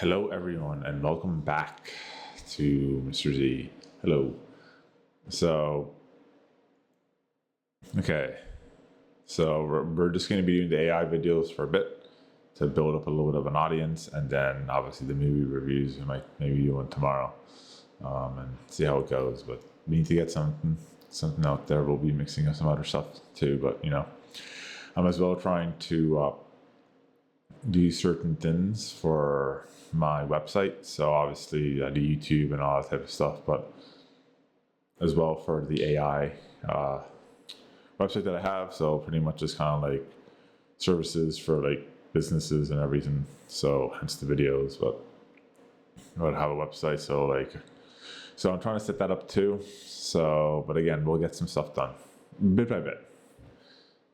Hello, everyone, and welcome back to Mr. Z. Hello. So, okay. So, we're just going to be doing the AI videos for a bit to build up a little bit of an audience, and then obviously the movie reviews. We might maybe do one tomorrow and see how it goes. But we need to get something out there. We'll be mixing up some other stuff too, but I'm as well trying to do certain things for my website. So obviously I do YouTube and all that type of stuff, but as well for the AI website that I have. So pretty much just kind of like services for like businesses and everything. So hence the videos, but I would have a website. So I'm trying to set that up too. So, but again, we'll get some stuff done bit by bit.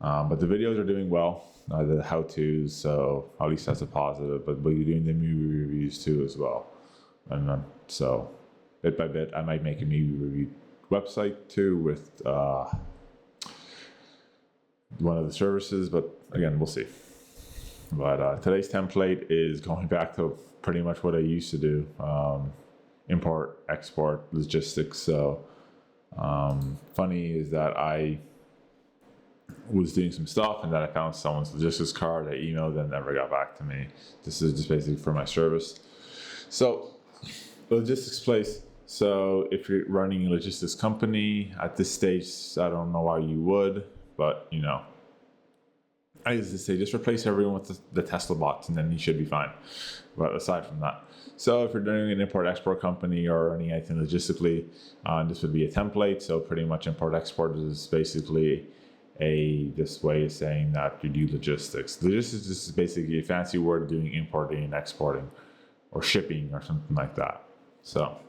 But the videos are doing well. The how-tos, so at least that's a positive. But we're doing the movie reviews too as well, and so bit by bit, I might make a movie review website too with one of the services. But again, we'll see. But today's template is going back to pretty much what I used to do: import, export, logistics. So funny is that I was doing some stuff and then I found someone's logistics card. I emailed them, never got back to me. This is just basically for my service. So logistics place. So if you're running a logistics company at this stage, I don't know why you would, but I used to say just replace everyone with the Tesla bots and then you should be fine. But aside from that, so if you're doing an import-export company or running anything logistically, this would be a template. So pretty much import-export is basically this way of saying that you do logistics. Logistics is basically a fancy word of doing importing and exporting or shipping or something like that. So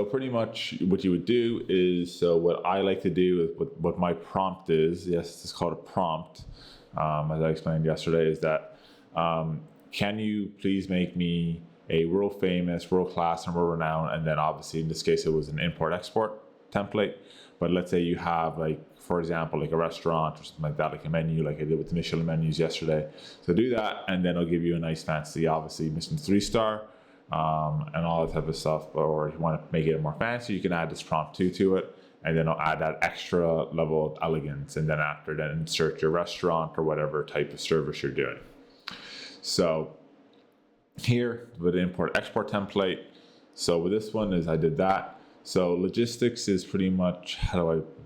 pretty much what you would do is, so what I like to do is what my prompt is, yes, it's called a prompt, as I explained yesterday, is that can you please make me a world famous, world class, and world renowned, and then obviously in this case it was an import export template. But let's say you have, like, for example, like a restaurant or something like that, like a menu, like I did with the Michelin menus yesterday. So do that, and then it'll give you a nice fancy, obviously Michelin 3-star, and all that type of stuff. Or if you want to make it more fancy, you can add this prompt to it, and then I'll add that extra level of elegance, and then after that, insert your restaurant or whatever type of service you're doing. So here with the import export template. So with this one is I did that. So logistics is pretty much,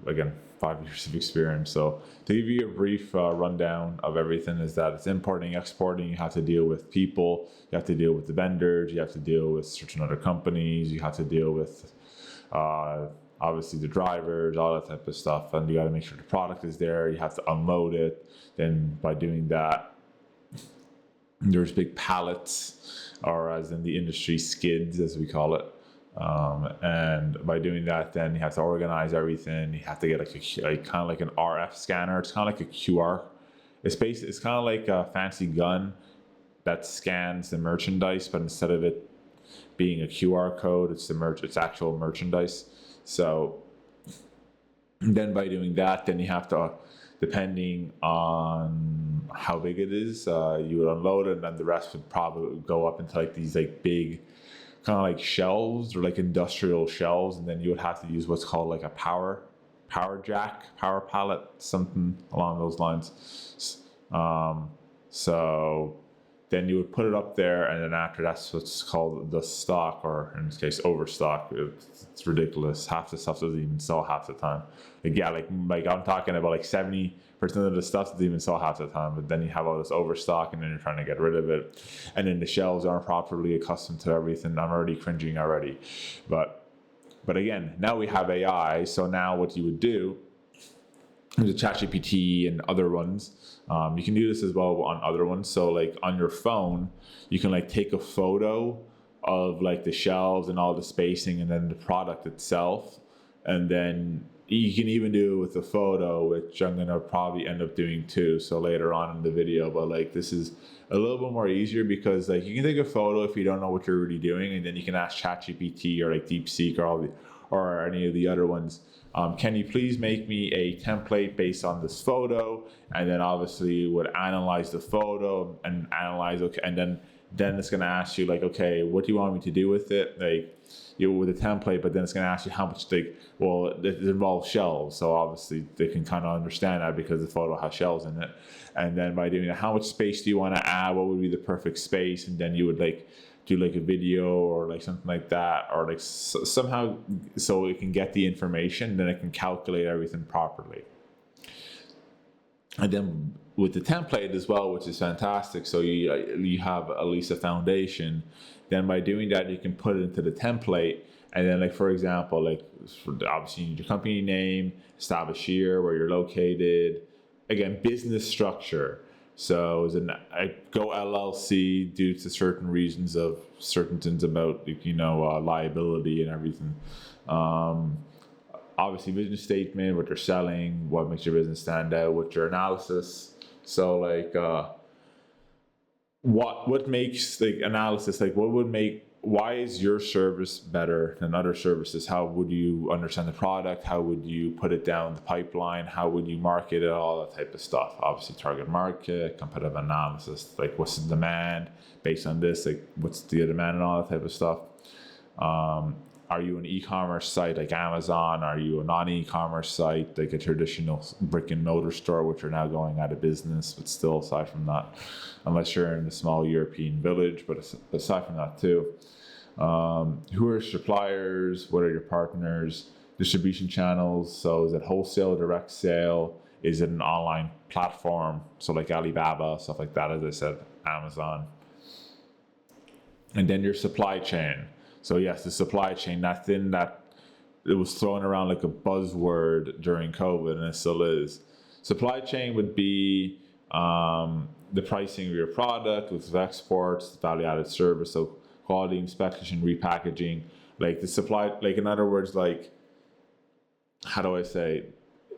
again, 5 years of experience. So to give you a brief rundown of everything is that it's importing, exporting. You have to deal with people. You have to deal with the vendors. You have to deal with certain other companies. You have to deal with obviously the drivers, all that type of stuff. And you got to make sure the product is there. You have to unload it. Then by doing that, there's big pallets, or as in the industry, skids, as we call it. And by doing that, then you have to organize everything. You have to get like kind of like an RF scanner. It's kind of like a QR. It's kind of like a fancy gun that scans the merchandise, but instead of it being a QR code, it's actual merchandise. So then by doing that, then you have to, depending on how big it is, you would unload it, and then the rest would probably go up into like these like big kind of like shelves or like industrial shelves, and then you would have to use what's called like a power jack, power pallet, something along those lines. So then you would put it up there, and then after that's what's called the stock, or in this case overstock. It's ridiculous. Half the stuff doesn't even sell half the time. Like I'm talking about like 70% of the stuff doesn't even sell half the time, but then you have all this overstock and then you're trying to get rid of it, and then the shelves aren't properly accustomed to everything. I'm already cringing already. But again, now we have AI, so now what you would do the ChatGPT and other ones. You can do this as well on other ones. So like on your phone, you can like take a photo of like the shelves and all the spacing and then the product itself. And then you can even do it with a photo, which I'm going to probably end up doing too. So later on in the video, but like this is a little bit more easier because like you can take a photo if you don't know what you're really doing, and then you can ask ChatGPT or like DeepSeek or or any of the other ones. Can you please make me a template based on this photo? And then obviously would analyze the photo and analyze, okay, and then it's going to ask you like, okay, what do you want me to do with it? Like, with a template, but then it's going to ask you how much well, it involves shelves. So obviously they can kind of understand that because the photo has shelves in it. And then by doing that, how much space do you want to add? What would be the perfect space? And then you would do like a video or like something like that, or like somehow so it can get the information, then it can calculate everything properly. And then with the template as well, which is fantastic. So you have at least a foundation. Then by doing that, you can put it into the template. And then like, for example, like obviously you need your company name, establish year, where you're located. Again, business structure. So as I go LLC due to certain reasons of certain things about, liability and everything. Obviously business statement, what you're selling, what makes your business stand out, what's your analysis. So like, what makes like analysis, like why is your service better than other services? How would you understand the product? How would you put it down the pipeline? How would you market it? All that type of stuff. Obviously target market, competitive analysis, like what's the demand based on this, like what's the demand and all that type of stuff. Are you an e-commerce site like Amazon? Are you a non-e-commerce site like a traditional brick and mortar store, which are now going out of business? But still, aside from that, unless you're in a small European village, but aside from that too, who are your suppliers? What are your partners? Distribution channels. So is it wholesale, direct sale? Is it an online platform? So like Alibaba, stuff like that, as I said, Amazon. And then your supply chain. So yes, the supply chain, that thing that it was thrown around like a buzzword during COVID, and it still is. Supply chain would be the pricing of your product with exports, value-added service, so quality inspection, repackaging, like the supply, like in other words, like, how do I say,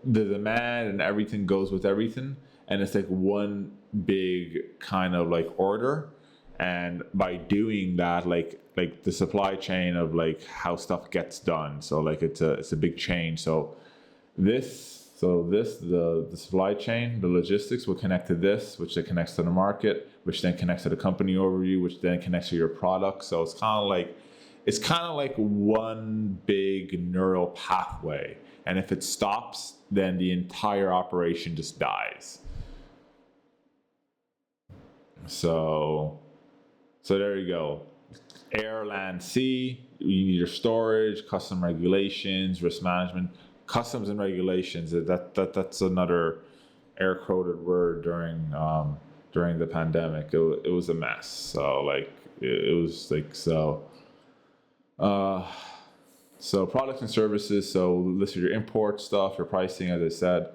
the demand and everything goes with everything, and it's like one big kind of like order. And by doing that, like the supply chain of like how stuff gets done, so like it's a big chain. So the supply chain, the logistics will connect to this, which then connects to the market, which then connects to the company overview, which then connects to your product. So it's kind of like one big neural pathway. And if it stops, then the entire operation just dies. So there you go. Air, land, sea. You need your storage, custom regulations, risk management. Customs and regulations. That's another air-quoted word during the pandemic. It was a mess. So like it was like so. So products and services. So list your import stuff, your pricing, as I said,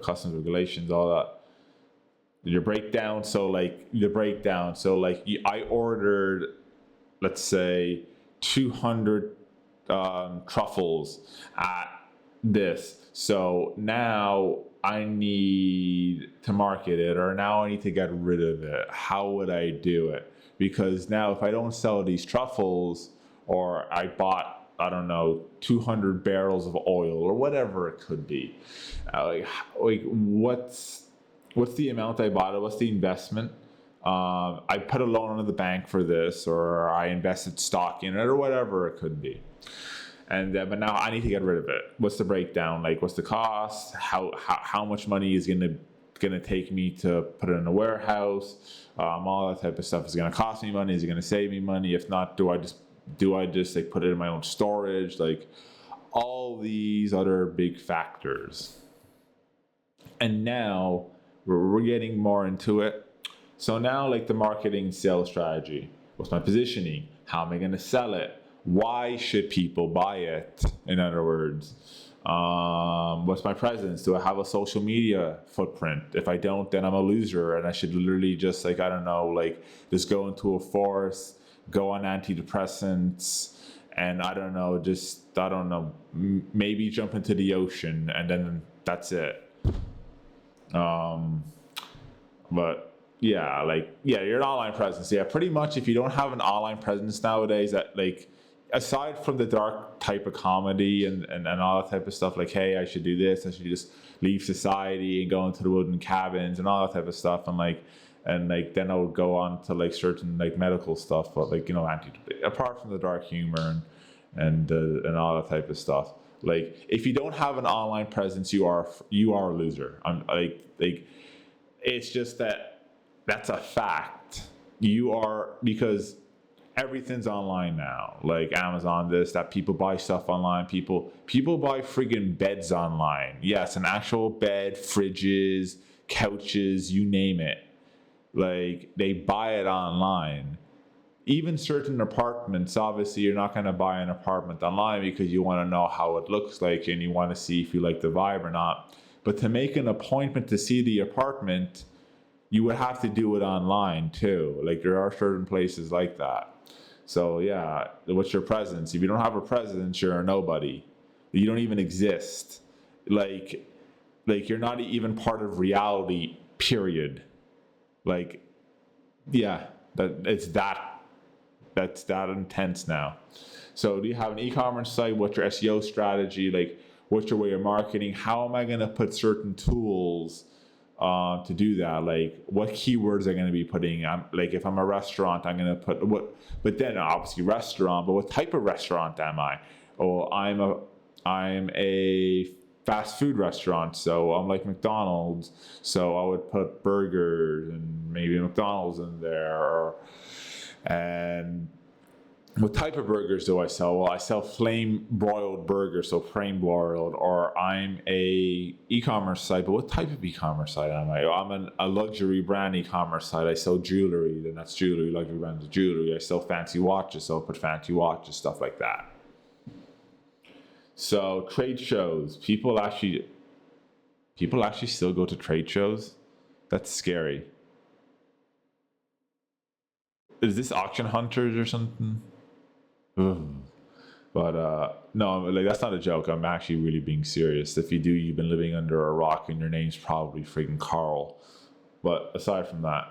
customs regulations, all that. Your breakdown. So like the breakdown. So like I ordered, let's say, 200 truffles at this. So now I need to market it, or now I need to get rid of it. How would I do it? Because now if I don't sell these truffles, or I bought, I don't know, 200 barrels of oil or whatever it could be, like what's the amount I bought it? What's the investment? I put a loan on the bank for this, or I invested stock in it, or whatever it could be. And but now I need to get rid of it. What's the breakdown? Like, what's the cost? How much money is gonna take me to put it in a warehouse? All that type of stuff. Is it gonna cost me money? Is it gonna save me money? If not, do I just like put it in my own storage? Like all these other big factors. And now we're getting more into it. So now, like the marketing sales strategy. What's my positioning? How am I going to sell it? Why should people buy it? In other words, what's my presence? Do I have a social media footprint? If I don't, then I'm a loser, and I should literally just like, I don't know, like just go into a forest, go on antidepressants, and I don't know, maybe jump into the ocean, and then that's it. But yeah, your online presence. Yeah, pretty much if you don't have an online presence nowadays, that like aside from the dark type of comedy and all that type of stuff, like, hey, I should do this, I should just leave society and go into the wooden cabins and all that type of stuff, and like then I would go on to like certain like medical stuff, but like, apart from the dark humor and all that type of stuff. Like, if you don't have an online presence, you are a loser. I'm like it's just that's a fact. You are, because everything's online now. Like Amazon, this, that. People buy stuff online. People buy friggin' beds online. Yes, an actual bed, fridges, couches, you name it. Like, they buy it online. Even certain apartments, obviously you're not going to buy an apartment online because you want to know how it looks like and you want to see if you like the vibe or not. But to make an appointment to see the apartment, you would have to do it online too. Like, there are certain places like that. So yeah, what's your presence? If you don't have a presence, you're a nobody. You don't even exist. Like you're not even part of reality, period. Like, yeah, that's that intense now. So do you have an e-commerce site? What's your SEO strategy? Like, what's your way of marketing? How am I going to put certain tools to do that? Like, what keywords am I going to be putting? Like, if I'm a restaurant, I'm going to put what, but then obviously restaurant, but what type of restaurant am I? Oh, I'm a fast food restaurant, so I'm like McDonald's, so I would put burgers and maybe McDonald's in there. And what type of burgers do I sell? Well, I sell flame broiled burgers, so flame broiled. Or I'm a e-commerce site, but what type of e-commerce site am I? I'm a luxury brand e-commerce site. I sell jewelry, then that's jewelry, luxury brands of jewelry. I sell fancy watches, so I'll put fancy watches, stuff like that. So trade shows, people actually still go to trade shows. That's scary. Is this auction hunters or something? Ugh. But no, like, that's not a joke. I'm actually really being serious. If you do, you've been living under a rock and your name's probably freaking Carl. But aside from that,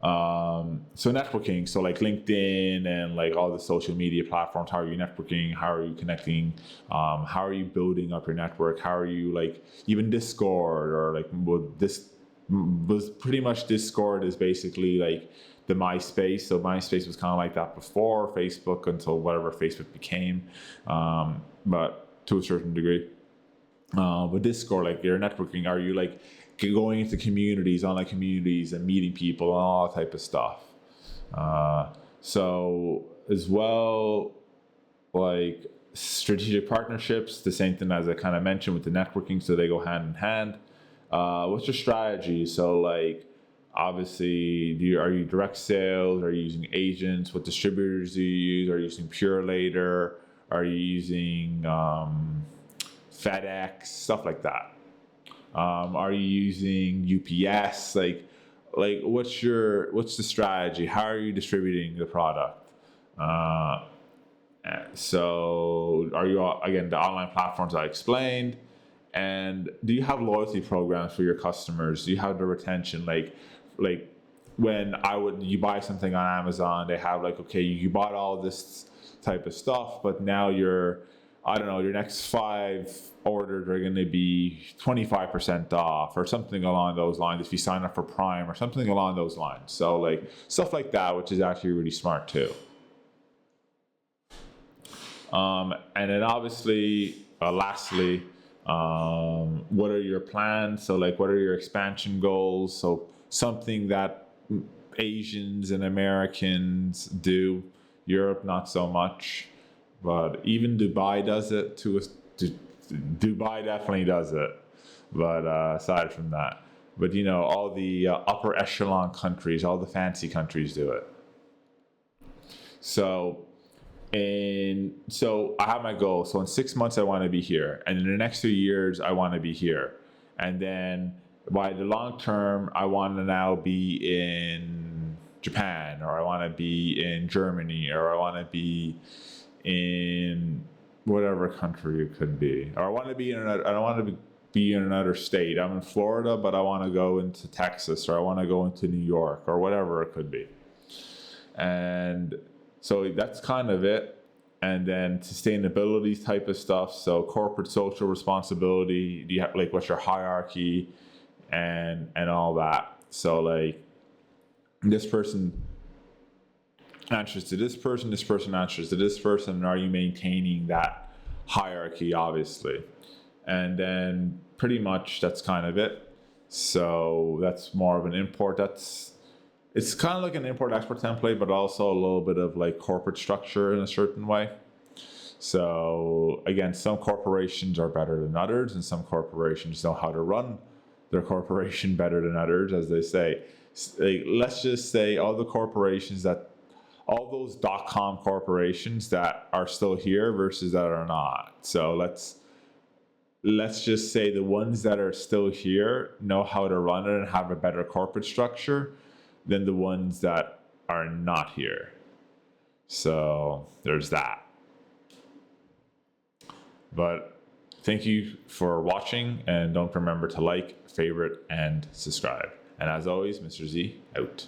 so networking, so like LinkedIn and like all the social media platforms, how are you networking? How are you connecting? How are you building up your network? How are you, like, even Discord, or like, this was pretty much, Discord is basically like the MySpace. So MySpace was kind of like that before Facebook, until whatever Facebook became, but to a certain degree. But Discord, like, your networking, are you like going into communities, online communities, and meeting people and all that type of stuff? So as well, like strategic partnerships, the same thing as I kind of mentioned with the networking, so they go hand in hand. What's your strategy? So like, obviously, are you direct sales? Are you using agents? What distributors do you use? Are you using Purelator? Are you using FedEx? Stuff like that. Are you using UPS? Like what's the strategy? How are you distributing the product? So are you, again, the online platforms I explained? And do you have loyalty programs for your customers? Do you have the retention? Like when you buy something on Amazon, they have like, okay, you bought all this type of stuff, but now your next 5 orders are going to be 25% off, or something along those lines, if you sign up for Prime, or something along those lines. So like stuff like that, which is actually really smart too. And then obviously, lastly, what are your plans? So like, what are your expansion goals? So something that Asians and Americans do, Europe not so much, but even Dubai does it Dubai definitely does it. But aside from that, but all the upper echelon countries, all the fancy countries do it. So I have my goal. So in 6 months, I want to be here. And in the next 2 years, I want to be here. And then by the long term, I want to now be in Japan, or I want to be in Germany, or I want to be in whatever country it could be. Or I want to be I don't want to be in another state. I'm in Florida, but I want to go into Texas, or I want to go into New York, or whatever it could be. And so that's kind of it. and then sustainability type of stuff. So corporate social responsibility. Do you have like what's your hierarchy, and all that. So like this person answers to this person answers to this person, and are you maintaining that hierarchy, obviously? And then pretty much that's kind of it. So that's more of an import. It's kind of like an import export template, but also a little bit of like corporate structure in a certain way. So again, some corporations are better than others, and some corporations know how to run their corporation better than others, as they say. Like, let's just say all those .com corporations that are still here versus that are not. So let's just say the ones that are still here know how to run it and have a better corporate structure than the ones that are not here. So there's that. But thank you for watching, and don't remember to like, favorite, and subscribe. And as always, Mr. Z out.